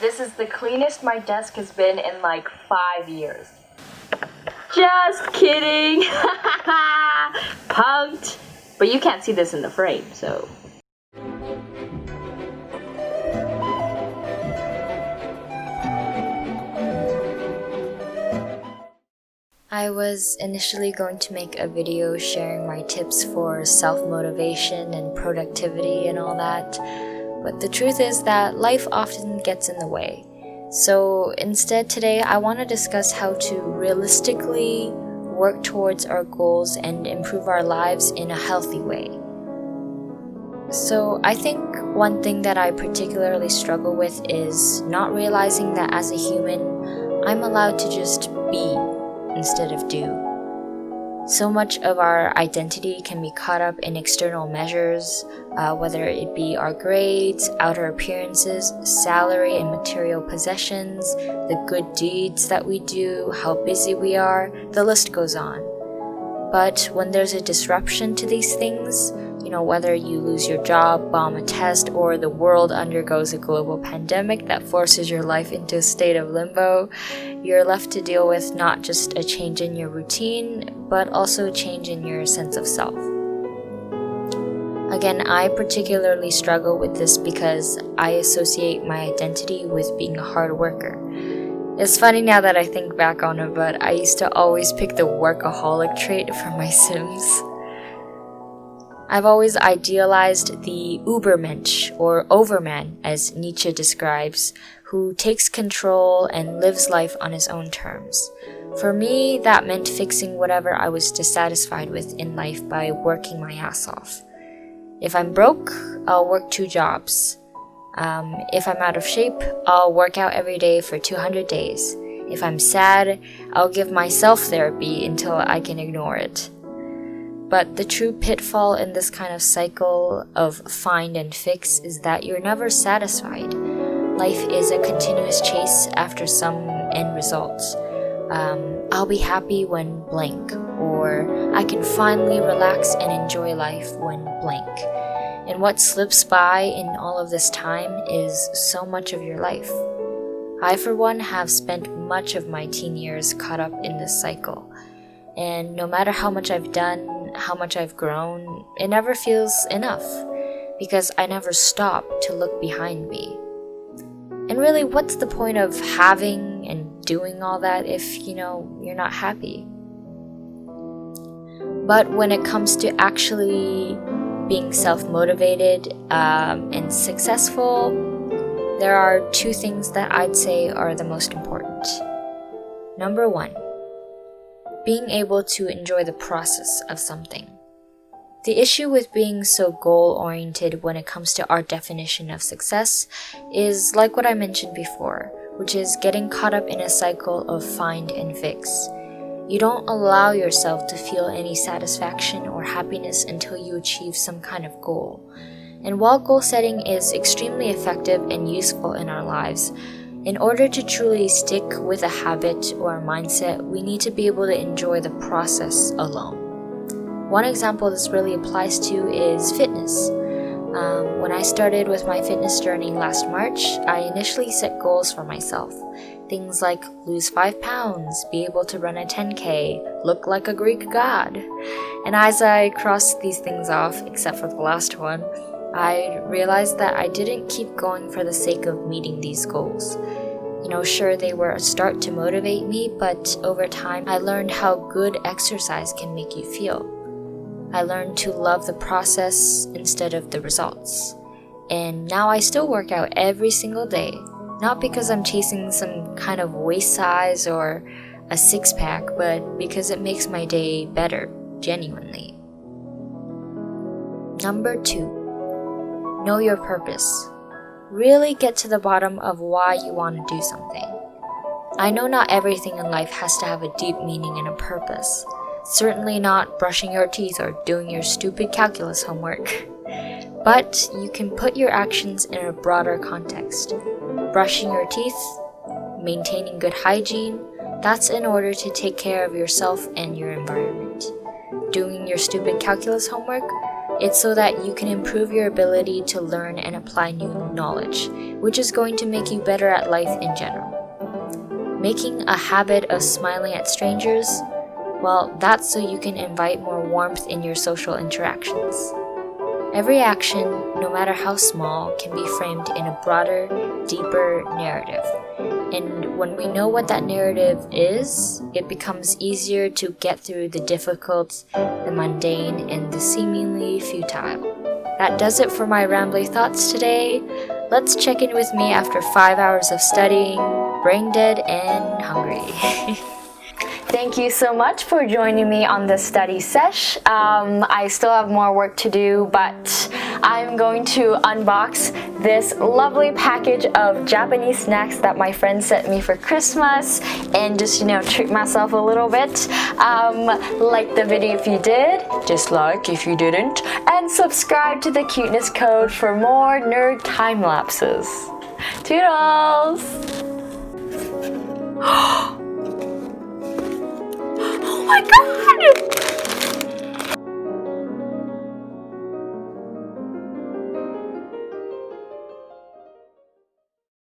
This is the cleanest my desk has been in like 5 years. Just kidding! Punked! But you can't see this in the frame, so. I was initially going to make a video sharing my tips for self-motivation and productivity and all that, but the truth is that life often gets in the way. So instead today I want to discuss how to realistically work towards our goals and improve our lives in a healthy way. So I think one thing that I particularly struggle with is not realizing that as a human, I'm allowed to just be instead of do. So much of our identity can be caught up in external measures, whether it be our grades, outer appearances, salary and material possessions, the good deeds that we do, how busy we are, the list goes on. But when there's a disruption to these things, whether you lose your job, bomb a test, or the world undergoes a global pandemic that forces your life into a state of limbo, you're left to deal with not just a change in your routine, but also a change in your sense of self. Again, I particularly struggle with this because I associate my identity with being a hard worker. It's funny now that I think back on it, but I used to always pick the workaholic trait for my Sims. I've always idealized the Übermensch, or Overman, as Nietzsche describes, who takes control and lives life on his own terms. For me, that meant fixing whatever I was dissatisfied with in life by working my ass off. If I'm broke, I'll work 2 jobs. If I'm out of shape, I'll work out every day for 200 days. If I'm sad, I'll give myself therapy until I can ignore it. But the true pitfall in this kind of cycle of find and fix is that you're never satisfied. Life is a continuous chase after some end results. I'll be happy when blank, or I can finally relax and enjoy life when blank. And what slips by in all of this time is so much of your life. I, for one, have spent much of my teen years caught up in this cycle. And no matter how much I've done, how much I've grown, it never feels enough because I never stop to look behind me. And really, what's the point of having and doing all that if, you're not happy? But when it comes to actually being self-motivated and successful, there are 2 things that I'd say are the most important. Number 1, being able to enjoy the process of something. The issue with being so goal-oriented when it comes to our definition of success is like what I mentioned before, which is getting caught up in a cycle of find and fix. You don't allow yourself to feel any satisfaction or happiness until you achieve some kind of goal. And while goal setting is extremely effective and useful in our lives, in order to truly stick with a habit or a mindset, we need to be able to enjoy the process alone. One example this really applies to is fitness. When I started with my fitness journey last March, I initially set goals for myself. Things like lose 5 pounds, be able to run a 10K, look like a Greek god. And as I crossed these things off, except for the last one, I realized that I didn't keep going for the sake of meeting these goals. Sure, they were a start to motivate me, but over time I learned how good exercise can make you feel. I learned to love the process instead of the results. And now I still work out every single day, not because I'm chasing some kind of waist size or a 6-pack, but because it makes my day better, genuinely. Number 2, know your purpose. Really get to the bottom of why you want to do something. I know not everything in life has to have a deep meaning and a purpose. Certainly not brushing your teeth or doing your stupid calculus homework. But you can put your actions in a broader context. Brushing your teeth, maintaining good hygiene, that's in order to take care of yourself and your environment. Doing your stupid calculus homework, It's so that you can improve your ability to learn and apply new knowledge, which is going to make you better at life in general. Making a habit of smiling at strangers, well, that's so you can invite more warmth in your social interactions. Every action, no matter how small, can be framed in a broader, deeper narrative. And when we know what that narrative is, it becomes easier to get through the difficult, the mundane, and the seemingly futile. That does it for my rambly thoughts today. Let's check in with me after 5 hours of studying, brain dead and hungry. Thank you so much for joining me on this study sesh. I still have more work to do, but I'm going to unbox this lovely package of Japanese snacks that my friend sent me for Christmas and just, treat myself a little bit. Like the video if you did, dislike if you didn't, and subscribe to the Cuteness Code for more nerd time lapses. Toodles! Oh my god!